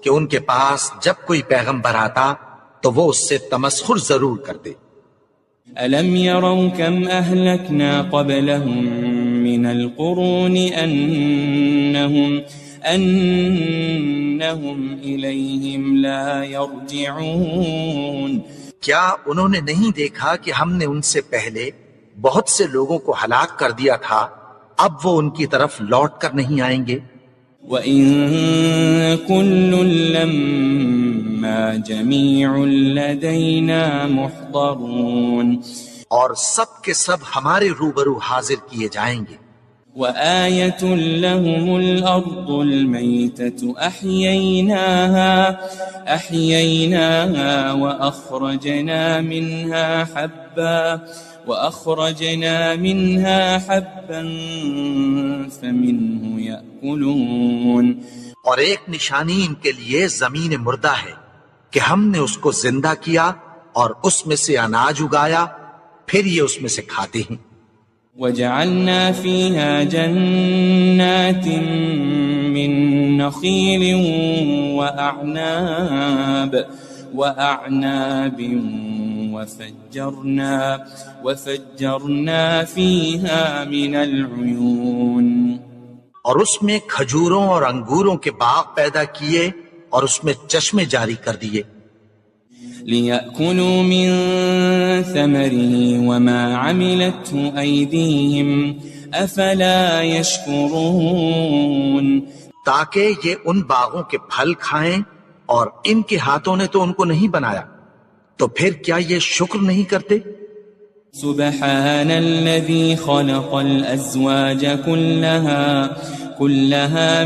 کہ ان کے پاس جب کوئی پیغمبر آتا تو وہ اس سے تمسخر ضرور کرتے. ألم يروا كم أهلكنا قبلهم من القرون أنهم إليهم لا يرجعون. کیا انہوں نے نہیں دیکھا کہ ہم نے ان سے پہلے بہت سے لوگوں کو ہلاک کر دیا تھا، اب وہ ان کی طرف لوٹ کر نہیں آئیں گے. وَإِن كُلٌّ لَّمَّا جَمِيعٌ لَّدَيْنَا مُحْضَرُونَ اور سب کے سب ہمارے روبرو حاضر کیے جائیں گے. وَآيَةٌ لَّهُمُ الْأَرْضُ الْمَيْتَةُ أَحْيَيْنَاهَا وَأَخْرَجْنَا مِنْهَا حَبًّا فَمِنْهُ يَأْكُلُونَ. اور ایک نشانی ان کے لیے زمین مردہ ہے کہ ہم نے اس کو زندہ کیا اور اس میں سے اناج اگایا، پھر یہ اس میں سے کھاتے ہیں. وَجَعَلْنَا فِيهَا جَنَّاتٍ مِّن نَّخِيلٍ وَأَعْنَابٍ وَفَجَّرْنَا فِيهَا مِنَ الْعُيُونِ. اور اس میں کھجوروں اور انگوروں کے باغ پیدا کیے اور اس میں چشمے جاری کر دیے. لِيَأْكُلُوا مِن ثَمَرِهِ وَمَا عَمِلَتْهُ أَيْدِيهِمْ أَفَلَا يَشْكُرُونَ. تاکہ یہ ان باغوں کے پھل کھائیں اور ان کے ہاتھوں نے تو ان کو نہیں بنایا، تو پھر کیا یہ شکر نہیں کرتے؟ سبحان الذي خلق الأزواج كلها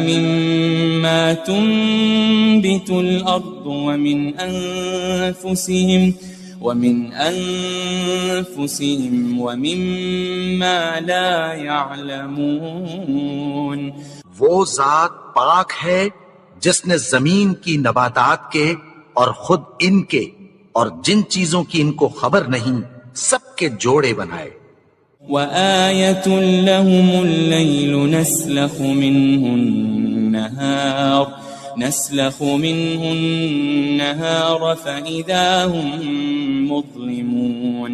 مما تنبت الأرض ومن أنفسهم ومما لا يعلمون. وہ ذات پاک ہے جس نے زمین کی نباتات کے اور خود ان کے اور جن چیزوں کی ان کو خبر نہیں سب کے جوڑے بنائے. وَآيَةٌ لَّهُمُ اللَّيْلُ نَسْلَخُ مِنْهُ النَّهَارَ فَإِذَا هُمْ مُظْلِمُونَ.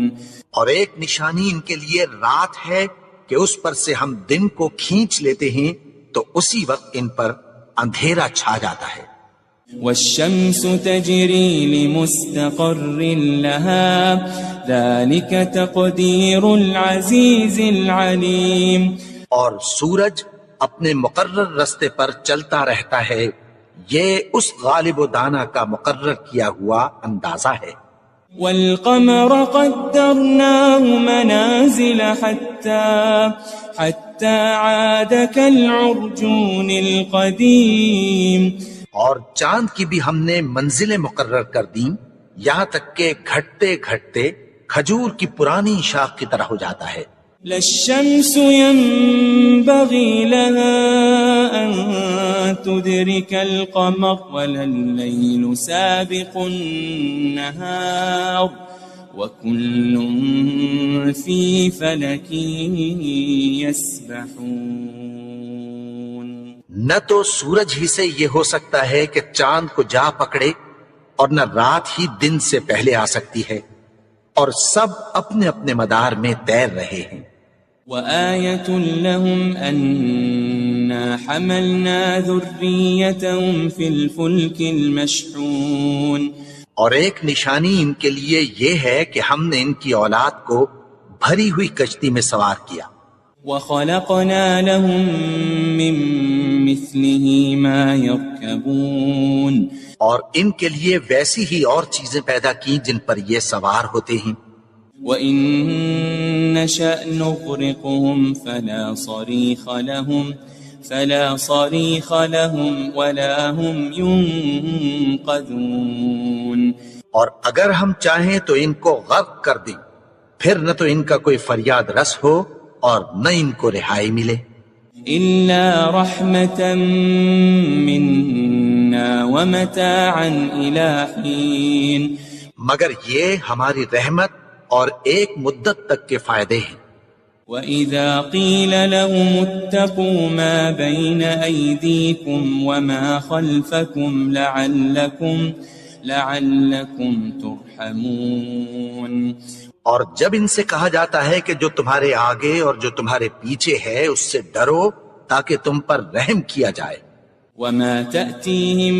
اور ایک نشانی ان کے لیے رات ہے کہ اس پر سے ہم دن کو کھینچ لیتے ہیں تو اسی وقت ان پر اندھیرا چھا جاتا ہے. وَالشَّمْسُ تَجْرِي لِمُسْتَقَرٍّ لَهَا ذَلِكَ تَقْدِيرُ الْعَزِيزِ الْعَلِيمِ. اور سورج اپنے مقرر رستے پر چلتا رہتا ہے، یہ اس غالب و دانا کا مقرر کیا ہوا اندازہ ہے. وَالْقَمَرَ قَدَّرْنَاهُ مَنَازِلَ حَتَّى عَادَ كَالْعُرْجُونِ الْقَدِيمِ. اور چاند کی بھی ہم نے منزلیں مقرر کر دیں یہاں تک کہ گھٹتے گھٹتے کھجور کی پرانی شاخ کی طرح ہو جاتا ہے. لَلشَّمْسُ يَنبَغِي لَهَا أَن تُدْرِكَ الْقَمَرَ وَلَا سَابِقُ النَّهَارِ وَكُلٌّ فِي فَلَكٍ يَسْبَحُونَ. نہ تو سورج ہی سے یہ ہو سکتا ہے کہ چاند کو جا پکڑے اور نہ رات ہی دن سے پہلے آ سکتی ہے، اور سب اپنے اپنے مدار میں تیر رہے ہیں. وَآيَةٌ لَّهُمْ أَنَّا حَمَلْنَا ذُرِّيَّتَهُمْ فِي الْفُلْكِ الْمَشْحُونِ. اور ایک نشانی ان کے لیے یہ ہے کہ ہم نے ان کی اولاد کو بھری ہوئی کشتی میں سوار کیا. وَخَلَقْنَا لَهُم مِّن مِّثْلِهِ مَا يَرْكَبُونَ. اور ان کے لیے ویسی ہی اور چیزیں پیدا کی جن پر یہ سوار ہوتے ہیں. وَإِن نَّشَأْ نُغْرِقْهُمْ فَلَا صَرِيخَ لَهُمْ وَلَا هُمْ يُنقَذُونَ. اور اگر ہم چاہیں تو ان کو غرق کر دیں، پھر نہ تو ان کا کوئی فریاد رس ہو اور نہ ان کو رہائی ملے. إِلَّا رَحْمَةً مِّنَّا وَمَتَاعًا إِلَىٰ حِينٍ. مگر یہ ہماری رحمت اور ایک مدت تک کے فائدے ہیں. وَإِذَا قِيلَ لَهُمُ اتَّقُوا مَا بَيْنَ أَيْدِيكُمْ وَمَا خَلْفَكُمْ لَعَلَّكُمْ تُرْحَمُونَ. اور جب ان سے کہا جاتا ہے کہ جو تمہارے آگے اور جو تمہارے پیچھے ہے اس سے ڈرو تاکہ تم پر رحم کیا جائے. وَمَا تَأْتِيهِم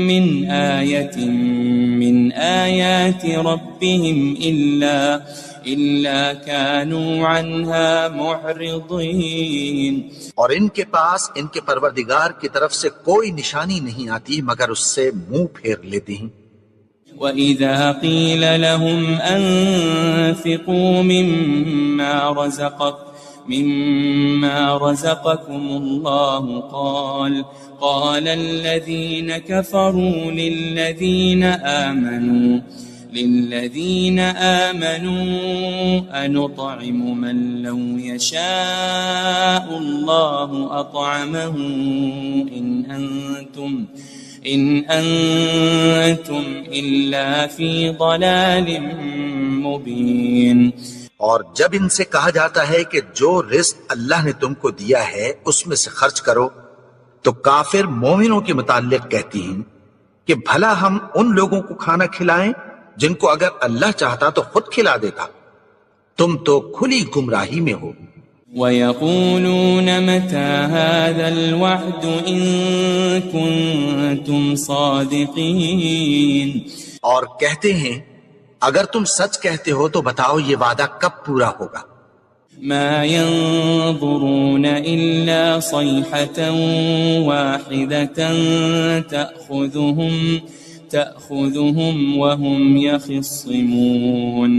مِّنْ آيَةٍ مِّنْ آيَاتِ رَبِّهِمْ إلا كانوا عنها معرضين اور ان کے پاس ان کے پروردگار کی طرف سے کوئی نشانی نہیں آتی مگر اس سے منہ پھیر لیتی ہیں۔ وَإِذَا قِيلَ لَهُمْ أَنفِقُوا مِمَّا رَزَقَكُمُ اللَّهُ قال الذين كفروا للذين آمنوا أنطعم من لو يشاء الله أطعمه إن أنتم إلا في ضلال مبين۔ اور جب ان سے کہا جاتا ہے کہ جو رزق اللہ نے تم کو دیا ہے اس میں سے خرچ کرو، تو کافر مومنوں کے متعلق کہتی ہیں کہ بھلا ہم ان لوگوں کو کھانا کھلائیں جن کو اگر اللہ چاہتا تو خود کھلا دیتا، تم تو کھلی گمراہی میں ہو۔ وَيَقُولُونَ مَتَى هَذَا الْوَعْدُ إِن كُنتُمْ صَادِقِينَ، اور کہتے ہیں اگر تم سچ کہتے ہو تو بتاؤ یہ وعدہ کب پورا ہوگا۔ ما ينظرون إلا صيحة واحدة تأخذهم وهم يخصمون،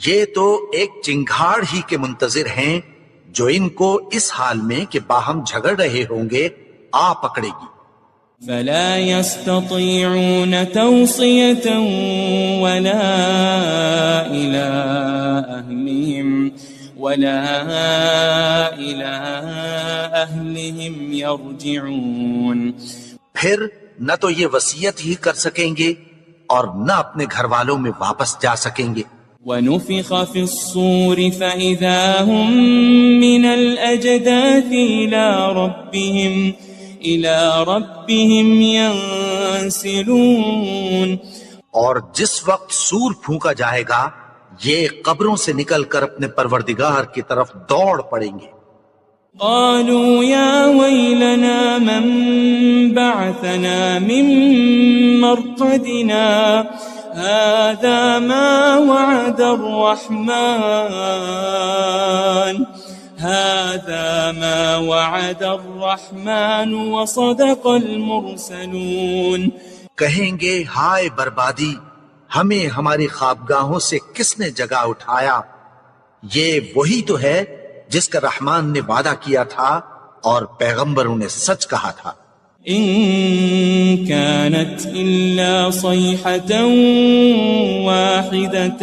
یہ تو ایک چنگھاڑ ہی کے منتظر ہیں جو ان کو اس حال میں کہ باہم جھگڑ رہے ہوں گے آ پکڑے گی۔ فلا يستطيعون توصية ولا إلى أهلهم يرجعون، پھر نہ تو یہ وصیت ہی کر سکیں گے اور نہ اپنے گھر والوں میں واپس جا سکیں گے۔ ونفخ في الصور فإذا هم من الأجداث إلى ربهم ينسلون، اور جس وقت سور پھونکا جائے گا یہ قبروں سے نکل کر اپنے پروردگار کی طرف دوڑ پڑیں گے۔ قالوا يا ويلنا من بعثنا من مرقدنا هذا ما وعد الرحمن وصدق المرسلون۔ کہیں گے ہائے بربادی، ہمیں ہماری خوابگاہوں سے کس نے جگا اٹھایا، یہ وہی تو ہے جس کا رحمان نے وعدہ کیا تھا اور پیغمبروں نے سچ کہا تھا۔ إن كانت إلا صيحة واحدة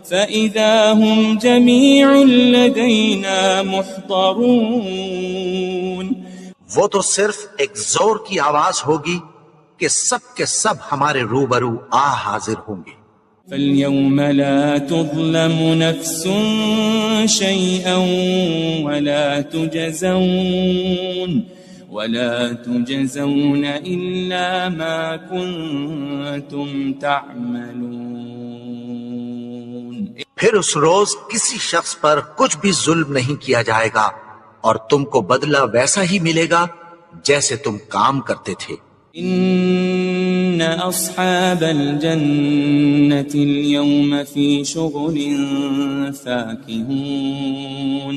فإذا هم جميع لدينا محضرون، وہ تو صرف ایک زور کی آواز ہوگی کہ سب کے سب ہمارے روبرو آ حاضر ہوں گے۔ فاليوم لا تظلم نفس شيئا ولا تجزون إلا ما كنتم تعملون۔ پھر اس روز کسی شخص پر کچھ بھی ظلم نہیں کیا جائے گا اور تم کو بدلہ ویسا ہی ملے گا جیسے تم کام کرتے تھے۔ إن أصحاب الجنة اليوم في شغل فاكهون،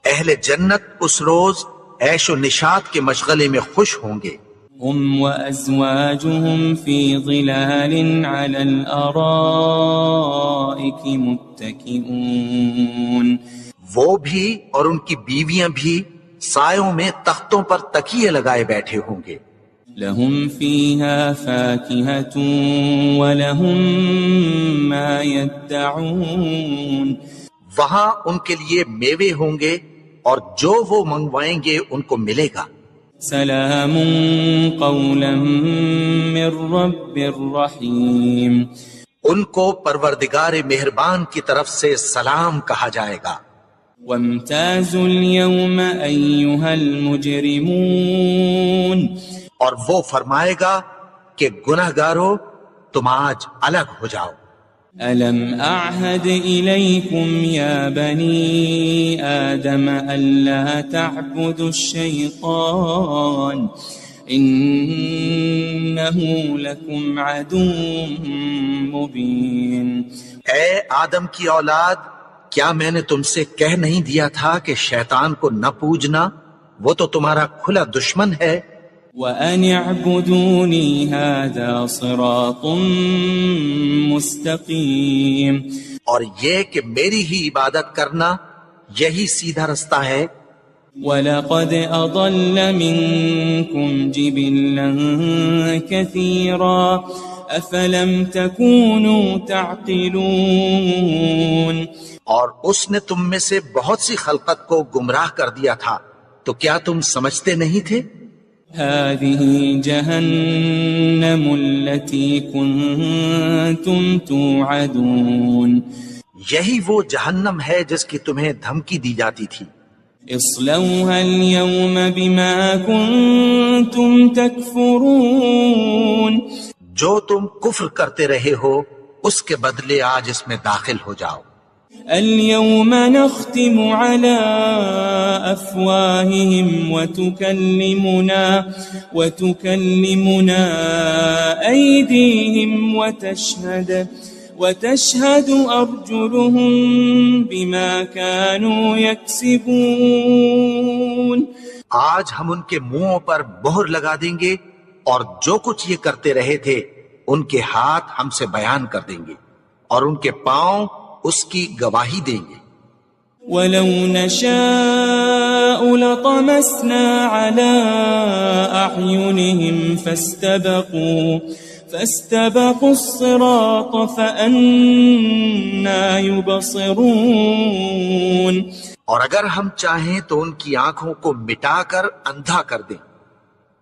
اہل جنت اس روز عیش و نشاط کے مشغلے میں خوش ہوں گے۔ هم وأزواجهم في ظلال على الأرائك متكئون، وہ بھی اور ان کی بیویاں بھی سایوں میں تختوں پر تکیے لگائے بیٹھے ہوں گے۔ لهم فيها فاكهة ولهم ما يدعون، وہاں ان کے لیے میوے ہوں گے اور جو وہ منگوائیں گے ان کو ملے گا۔ سلام قولا من رب رحیم، ان کو پروردگار مہربان کی طرف سے سلام کہا جائے گا۔ وامتازوا اليوم أيها المجرمون، اور وہ فرمائے گا کہ گنہگارو تم آج الگ ہو جاؤ۔ ألم أعهد إليكم يا بني آدم ألا تعبدوا الشيطان إنه لكم عدو مبين. اے آدم کی اولاد، کیا میں نے تم سے کہہ نہیں دیا تھا کہ شیطان کو نہ پوجنا، وہ تو تمہارا کھلا دشمن ہے. وَأَنِ اعْبُدُونِي هَذَا صِرَاطٌ مُسْتَقِيمٌ. اور یہ کہ میری ہی عبادت کرنا یہی سیدھا رستہ ہے. وَلَقَدْ أَضَلَّ مِنكُمْ جِبِلًّا كَثِيرًا أَفَلَمْ تَكُونُوا تَعْقِلُونَ. اور اس نے تم میں سے بہت سی خلقت کو گمراہ کر دیا تھا، تو کیا تم سمجھتے نہیں تھے؟ هذه جهنم التي كنتم توعدون. یہی وہ جہنم ہے جس کی تمہیں دھمکی دی جاتی تھی. اصلوها اليوم بما كنتم تكفرون. جو تم کفر کرتے رہے ہو اس کے بدلے آج اس میں داخل ہو جاؤ. اليوم نختم على أفواههم وتكلمنا أيديهم وتشهد أرجلهم بما كانوا يكسبون. آج ہم ان کے منہوں پر مہر لگا دیں گے اور جو کچھ یہ کرتے رہے تھے ان کے ہاتھ ہم سے بیان کر دیں گے اور ان کے پاؤں اس کی گواہی دیں گے. وَلَوْ نَشَاءُ لَطَمَسْنَا عَلَىٰ أَعْيُنِهِمْ فَاسْتَبَقُوا الصِّرَاطَ فَأَنَّىٰ يُبْصِرُونَ. اور اگر ہم چاہیں تو ان کی آنکھوں کو مٹا کر اندھا کر دیں،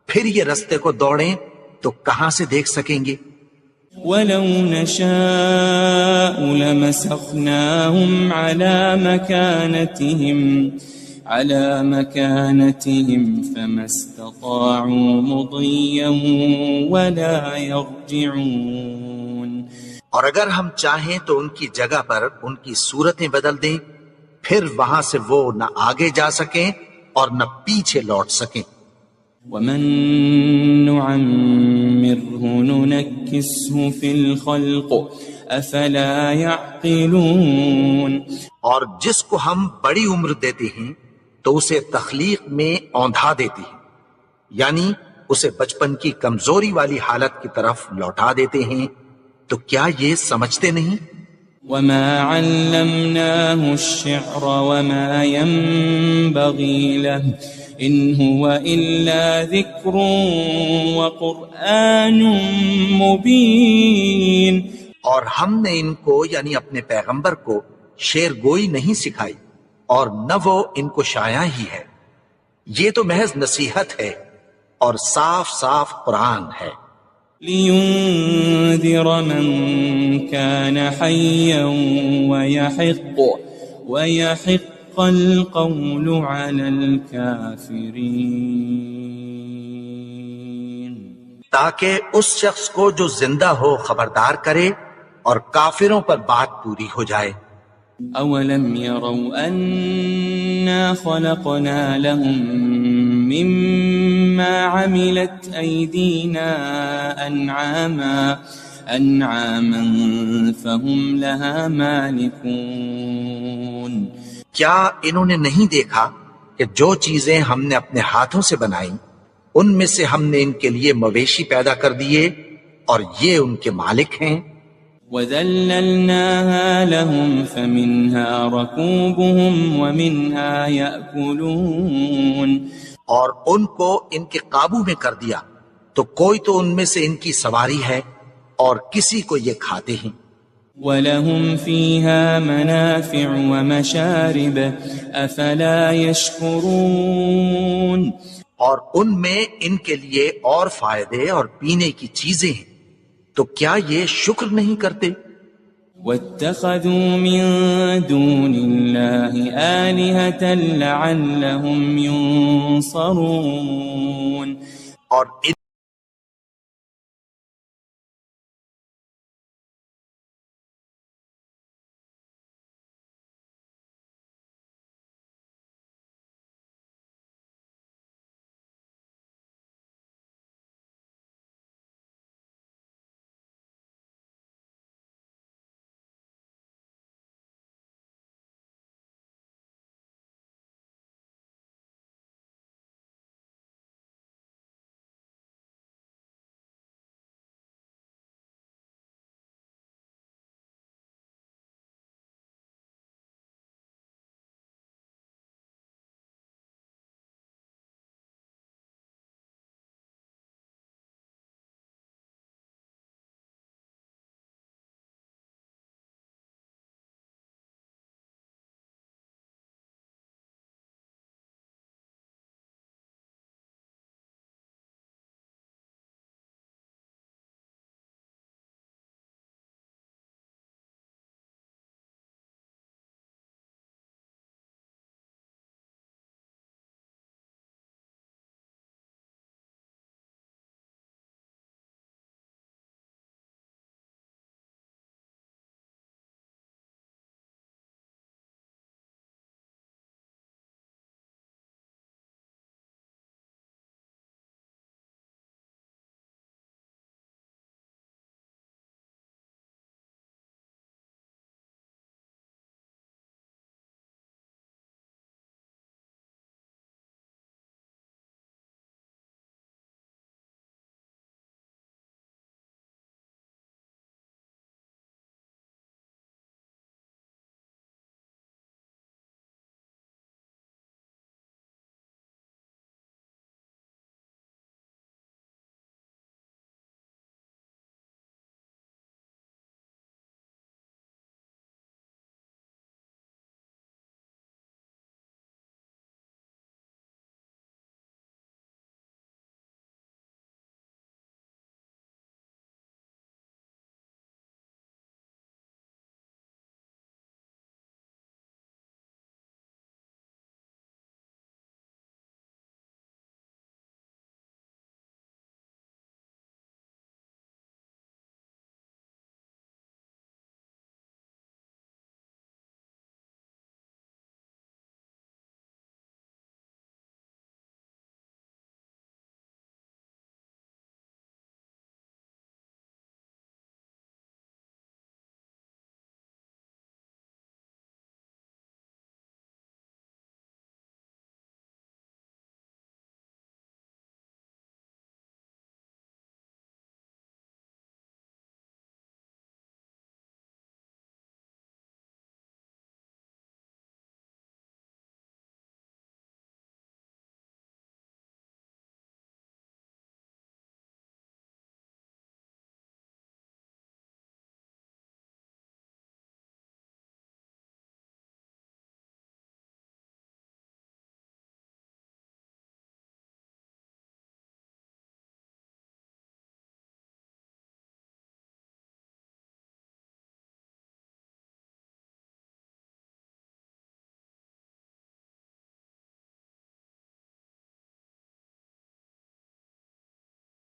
پھر یہ رستے کو دوڑیں تو کہاں سے دیکھ سکیں گے. وَلَوْ نَشَاءُ لَمَسَخْنَاهُمْ عَلَى مَكَانَتِهِمْ فَمَا اسْتَطَاعُوا مُضِيًّا وَلَا يَرْجِعُونَ. اور اگر ہم چاہیں تو ان کی جگہ پر ان کی صورتیں بدل دیں، پھر وہاں سے وہ نہ آگے جا سکیں اور نہ پیچھے لوٹ سکیں. وَمَن نُعَمِّرْهُ نُنَكِّسْهُ فِي الْخَلْقِ أَفَلَا يَعْقِلُونَ. اور جس کو ہم بڑی عمر دیتے ہیں تو اسے تخلیق میں اوندھا دیتے ہیں، یعنی اسے بچپن کی کمزوری والی حالت کی طرف لوٹا دیتے ہیں، تو کیا یہ سمجھتے نہیں؟ وَمَا عَلَّمْنَاهُ الشِّعْرَ وَمَا يَنبَغِي لَهُ إِنْ هُوَ إِلَّا ذِكْرٌ وَقُرْآنٌ مُبِينٌ. اور ہم نے ان کو یعنی اپنے پیغمبر کو شعر گوئی نہیں سکھائی اور نہ وہ ان کو شایع ہی ہے، یہ تو محض نصیحت ہے اور صاف صاف قرآن ہے. لِيُنذِرَ مَن كَانَ حَيًّا وَيَحِقَّ الْقَوْلُ عَلَى الْكَافِرِينَ. تاکہ اس شخص کو جو زندہ ہو خبردار کرے اور کافروں پر بات پوری ہو جائے. أَوَلَمْ يَرَوْا أَنَّا خَلَقْنَا لَهُم مِّمَّا عَمِلَتْ أَيْدِينَا أَنْعَامًا فَهُمْ لَهَا مَالِكُونَ. کیا انہوں نے نہیں دیکھا کہ جو چیزیں ہم نے اپنے ہاتھوں سے بنائیں ان میں سے ہم نے ان کے لیے مویشی پیدا کر دیے اور یہ ان کے مالک ہیں. وَذَلَّلْنَاهَا لَهُمْ فَمِنْهَا رَكُوبُهُمْ وَمِنْهَا يَأْكُلُونَ. اور ان کو ان کے قابو میں کر دیا تو کوئی تو ان میں سے ان کی سواری ہے اور کسی کو یہ کھاتے ہیں. وَلَهُمْ فِيهَا مَنَافِعُ وَمَشَارِبُ أَفَلَا يَشْكُرُونَ. اور ان میں ان کے لیے اور فائدے اور پینے کی چیزیں ہیں، تو کیا یہ شکر نہیں کرتے؟ وَاتَّخَذُوا مِن دُونِ اللَّهِ آلِهَةً لَعَلَّهُمْ يُنصَرُونَ. اور